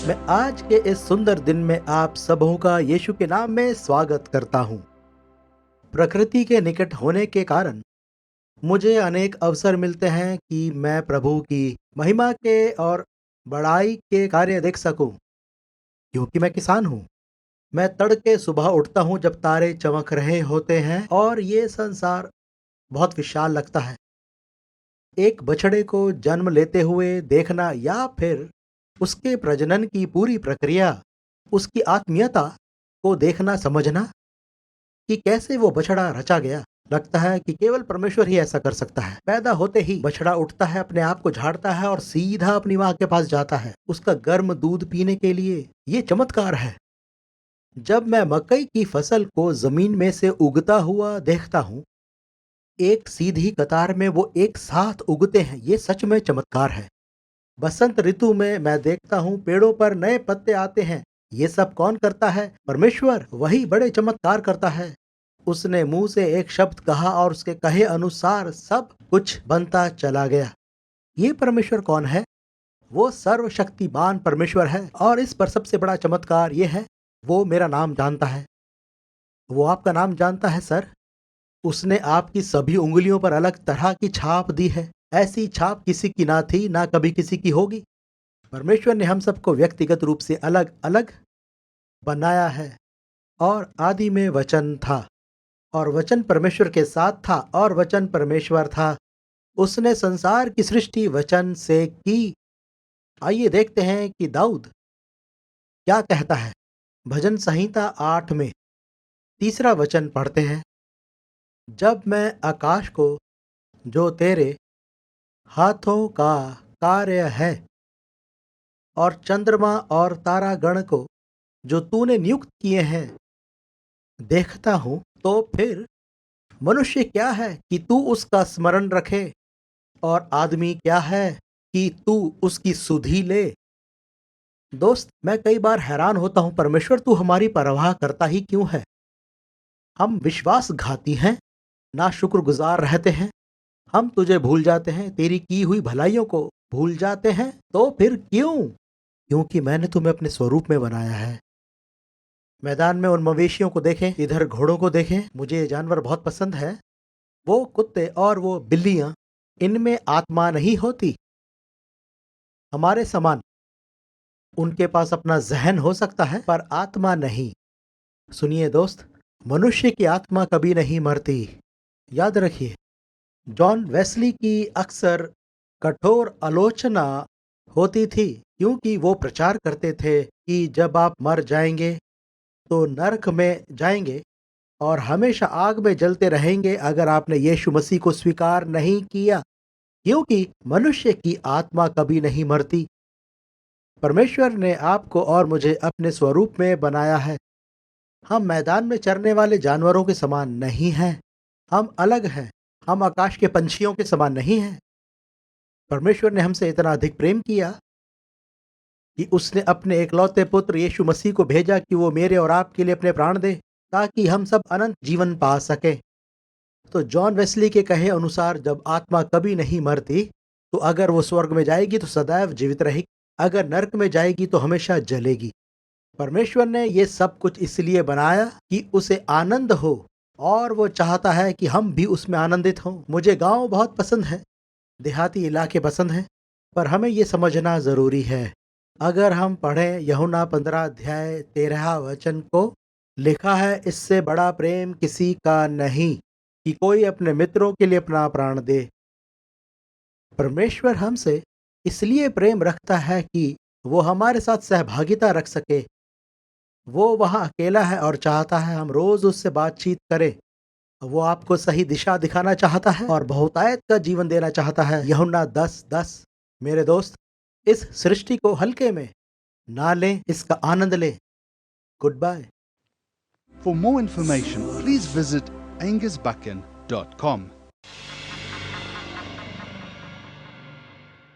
मैं आज के इस सुंदर दिन में आप सबों का यीशु के नाम में स्वागत करता हूँ। प्रकृति के निकट होने के कारण मुझे अनेक अवसर मिलते हैं कि मैं प्रभु की महिमा के और बड़ाई के कार्य देख सकूं, क्योंकि मैं किसान हूँ। मैं तड़के सुबह उठता हूँ जब तारे चमक रहे होते हैं और ये संसार बहुत विशाल लगता है। एक बछड़े को जन्म लेते हुए देखना या फिर उसके प्रजनन की पूरी प्रक्रिया, उसकी आत्मीयता को देखना, समझना कि कैसे वो बछड़ा रचा गया। लगता है कि केवल परमेश्वर ही ऐसा कर सकता है। पैदा होते ही बछड़ा उठता है, अपने आप को झाड़ता है और सीधा अपनी माँ के पास जाता है उसका गर्म दूध पीने के लिए। ये चमत्कार है। जब मैं मकई की फसल को जमीन में से उगता हुआ देखता हूँ, एक सीधी कतार में वो एक साथ उगते हैं, ये सच में चमत्कार है। बसंत ऋतु में मैं देखता हूँ पेड़ों पर नए पत्ते आते हैं। ये सब कौन करता है? परमेश्वर। वही बड़े चमत्कार करता है। उसने मुंह से एक शब्द कहा और उसके कहे अनुसार सब कुछ बनता चला गया। ये परमेश्वर कौन है? वो सर्वशक्तिमान परमेश्वर है। और इस पर सबसे बड़ा चमत्कार ये है, वो मेरा नाम जानता है। वो आपका नाम जानता है सर। उसने आपकी सभी उंगलियों पर अलग तरह की छाप दी है। ऐसी छाप किसी की ना थी, ना कभी किसी की होगी। परमेश्वर ने हम सबको व्यक्तिगत रूप से अलग अलग बनाया है। और आदि में वचन था और वचन परमेश्वर के साथ था और वचन परमेश्वर था। उसने संसार की सृष्टि वचन से की। आइए देखते हैं कि दाऊद क्या कहता है। भजन संहिता 8 में 3 वचन पढ़ते हैं। जब मैं आकाश को, जो तेरे हाथों का कार्य है, और चंद्रमा और तारागण को, जो तूने नियुक्त किए हैं, देखता हूं, तो फिर मनुष्य क्या है कि तू उसका स्मरण रखे, और आदमी क्या है कि तू उसकी सुधि ले। दोस्त, मैं कई बार हैरान होता हूं, परमेश्वर तू हमारी परवाह करता ही क्यों है? हम विश्वासघाती हैं, ना शुक्रगुजार रहते हैं। हम तुझे भूल जाते हैं, तेरी की हुई भलाइयों को भूल जाते हैं। तो फिर क्यों? क्योंकि मैंने तुम्हें अपने स्वरूप में बनाया है। मैदान में उन मवेशियों को देखें, इधर घोड़ों को देखें। मुझे ये जानवर बहुत पसंद है। वो कुत्ते और वो बिल्लियां, इनमें आत्मा नहीं होती। हमारे समान उनके पास अपना जहन हो सकता है, पर आत्मा नहीं। सुनिए दोस्त, मनुष्य की आत्मा कभी नहीं मरती। याद रखिए, जॉन वेस्ली की अक्सर कठोर आलोचना होती थी, क्योंकि वो प्रचार करते थे कि जब आप मर जाएंगे तो नरक में जाएंगे और हमेशा आग में जलते रहेंगे अगर आपने यीशु मसीह को स्वीकार नहीं किया, क्योंकि मनुष्य की आत्मा कभी नहीं मरती। परमेश्वर ने आपको और मुझे अपने स्वरूप में बनाया है। हम मैदान में चरने वाले जानवरों के समान नहीं हैं। हम अलग हैं। हम आकाश के पंछियों के समान नहीं हैं। परमेश्वर ने हमसे इतना अधिक प्रेम किया कि उसने अपने एकलौते पुत्र यीशु मसीह को भेजा कि वो मेरे और आपके लिए अपने प्राण दे, ताकि हम सब अनंत जीवन पा सकें। तो जॉन वेस्ली के कहे अनुसार जब आत्मा कभी नहीं मरती, तो अगर वो स्वर्ग में जाएगी तो सदैव जीवित रहेगी, अगर नरक में जाएगी तो हमेशा जलेगी। परमेश्वर ने ये सब कुछ इसलिए बनाया कि उसे आनंद हो, और वो चाहता है कि हम भी उसमें आनंदित हों। मुझे गांव बहुत पसंद है, देहाती इलाके पसंद हैं, पर हमें ये समझना जरूरी है। अगर हम पढ़ें यूहन्ना 15 अध्याय 13 वचन को, लिखा है, इससे बड़ा प्रेम किसी का नहीं कि कोई अपने मित्रों के लिए अपना प्राण दे। परमेश्वर हमसे इसलिए प्रेम रखता है कि वो हमारे साथ सहभागिता रख सके। वो वहाँ अकेला है और चाहता है हम रोज उससे बातचीत करें। वो आपको सही दिशा दिखाना चाहता है और बहुतायत का जीवन देना चाहता है। यूहन्ना 10:10। मेरे दोस्त, इस सृष्टि को हल्के में ना लें, इसका आनंद लें। Goodbye. For more information, please visit angusbuchan.com.